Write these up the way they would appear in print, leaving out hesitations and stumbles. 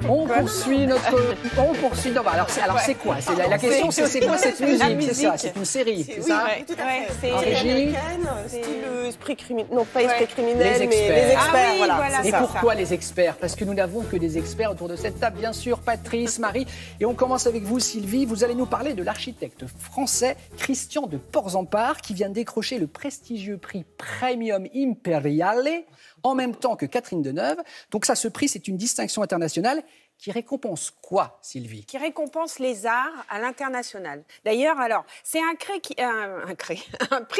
On poursuit notre... On poursuit... Non, bah alors c'est quoi? La question, c'est quoi cette musique? C'est ça, c'est une série, c'est ça? Oui, tout à fait. C'est américaine, style esprit criminel. Non, pas esprit criminel, les mais experts. les experts, Ah oui, voilà. Et pourquoi les experts? Parce que nous n'avons que des experts autour de cette table, bien sûr, Patrice, Marie. Et on commence avec vous, Sylvie. Vous allez nous parler de l'architecte français Christian de Porzampar, qui vient de décrocher le prestigieux prix Premium Imperiale, en même temps que Catherine Deneuve. Donc ça, ce prix, c'est une distinction internationale qui récompense quoi, Sylvie? Qui récompense les arts à l'international. D'ailleurs, alors, c'est un prix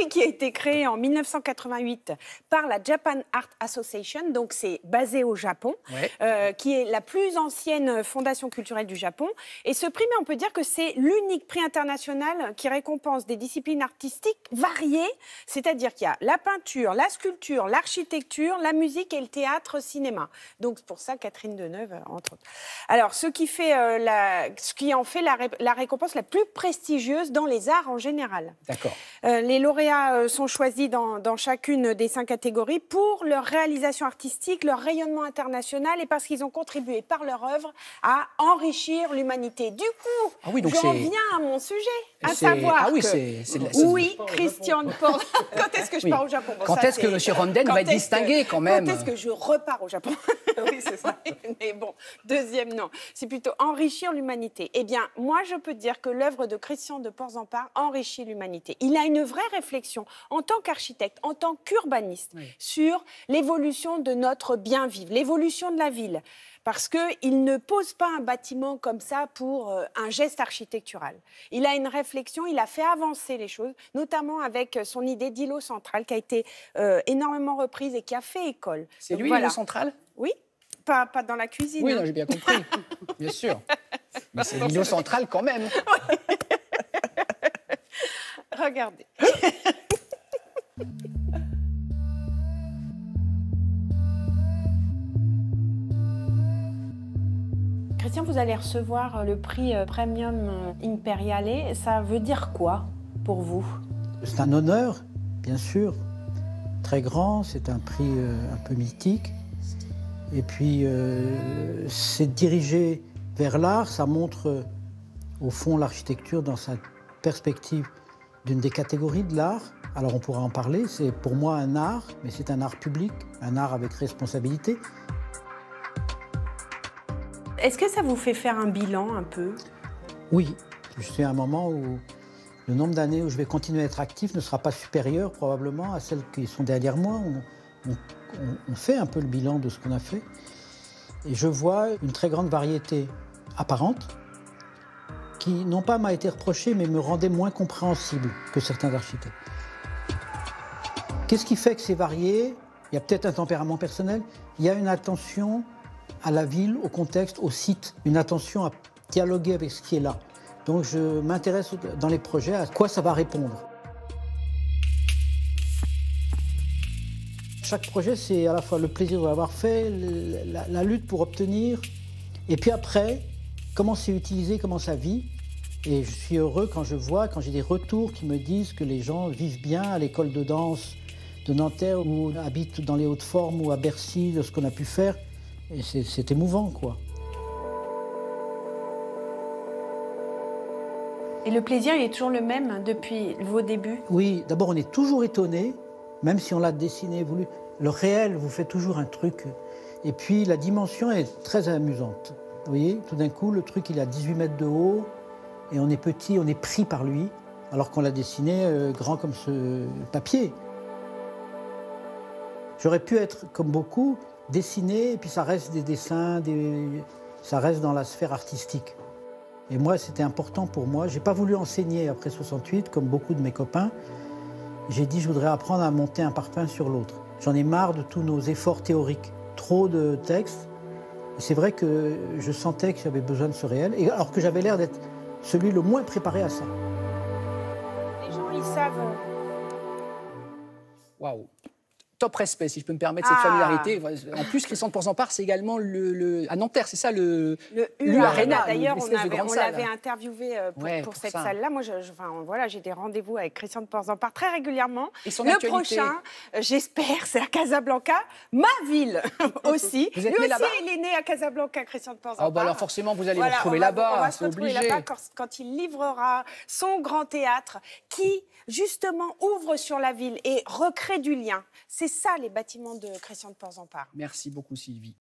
qui a été créé en 1988 par la Japan Art Association, donc c'est basé au Japon, qui est la plus ancienne fondation culturelle du Japon. Et ce prix, on peut dire que c'est l'unique prix international qui récompense des disciplines artistiques variées, c'est-à-dire qu'il y a la peinture, la sculpture, l'architecture, la musique et le théâtre-cinéma. Donc c'est pour ça Catherine Deneuve, entre autres. Alors, ce qui en fait la récompense la plus prestigieuse dans les arts en général. D'accord. Les lauréats sont choisis dans chacune des 5 catégories pour leur réalisation artistique, leur rayonnement international et parce qu'ils ont contribué par leur œuvre à enrichir l'humanité. Du coup, j'en viens à mon sujet, à savoir oui, Christian de Porzampar. Quand est-ce que je pars au Japon? Quand est-ce que M. Ronden va être distingué, quand même? Quand est-ce que je repars au Japon? Oui, c'est ça. Mais bon, deuxième, non. C'est plutôt enrichir l'humanité. Eh bien, moi, je peux dire que l'œuvre de Christian de Porzampar enrichit l'humanité. Il a une vraie réflexion en tant qu'architecte, en tant qu'urbaniste, sur l'évolution de notre bien-vivre, l'évolution de la ville. Parce qu'il ne pose pas un bâtiment comme ça pour un geste architectural. Il a une réflexion, il a fait avancer les choses, notamment avec son idée d'îlot central qui a été énormément reprise et qui a fait école. C'est lui, l'îlot central? Oui, pas dans la cuisine. Oui, non, j'ai bien compris, bien sûr. Mais c'est l'îlot central quand même. Regardez. Christian, vous allez recevoir le prix Premium Imperiale. Ça veut dire quoi pour vous? C'est un honneur, bien sûr, très grand. C'est un prix un peu mythique. Et puis, c'est dirigé vers l'art. Ça montre, au fond, l'architecture dans sa perspective d'une des catégories de l'art. Alors, on pourra en parler. C'est pour moi un art, mais c'est un art public, un art avec responsabilité. Est-ce que ça vous fait faire un bilan un peu? Oui. Je suis à un moment où le nombre d'années où je vais continuer à être actif ne sera pas supérieur probablement à celles qui sont derrière moi. On fait un peu le bilan de ce qu'on a fait. Et je vois une très grande variété apparente qui, non pas m'a été reprochée, mais me rendait moins compréhensible que certains architectes. Qu'est-ce qui fait que c'est varié? Il y a peut-être un tempérament personnel. Il y a une attention à la ville, au contexte, au site, une attention à dialoguer avec ce qui est là. Donc je m'intéresse dans les projets à quoi ça va répondre. Chaque projet, c'est à la fois le plaisir de l'avoir fait, la lutte pour obtenir, et puis après, comment c'est utilisé, comment ça vit. Et je suis heureux quand j'ai des retours qui me disent que les gens vivent bien à l'école de danse de Nanterre ou habitent dans les Hauts-de-Forme ou à Bercy, de ce qu'on a pu faire. Et c'est émouvant, quoi. Et le plaisir, il est toujours le même depuis vos débuts? Oui, d'abord, on est toujours étonné, même si on l'a dessiné, voulu. Le réel vous fait toujours un truc. Et puis, la dimension est très amusante. Vous voyez, tout d'un coup, le truc, il a 18 mètres de haut, et on est petit, on est pris par lui, alors qu'on l'a dessiné grand comme ce papier. J'aurais pu être, comme beaucoup, dessiner, et puis ça reste des dessins, ça reste dans la sphère artistique. Et moi, c'était important pour moi. Je n'ai pas voulu enseigner après 68, comme beaucoup de mes copains. J'ai dit, je voudrais apprendre à monter un parpaing sur l'autre. J'en ai marre de tous nos efforts théoriques. Trop de textes. Et c'est vrai que je sentais que j'avais besoin de ce réel, et alors que j'avais l'air d'être celui le moins préparé à ça. Les gens, ils savent. Waouh. top respect, si je peux me permettre cette familiarité. En plus, Christian de Porzampar, c'est également à Nanterre, c'est ça le Arena. D'ailleurs, on l'avait interviewé pour cette salle-là. Moi, voilà, j'ai des rendez-vous avec Christian de Porzampar très régulièrement. Et son le prochain, j'espère, c'est à Casablanca, ma ville aussi. Vous êtes né là-bas ? Il est né à Casablanca, Christian de Porzampar. Bah alors forcément, vous allez vous retrouver là-bas, c'est obligé. On va se retrouver là-bas quand il livrera son grand théâtre qui, justement, ouvre sur la ville et recrée du lien. C'est ça, les bâtiments de Christian de Porzampar. Merci beaucoup, Sylvie.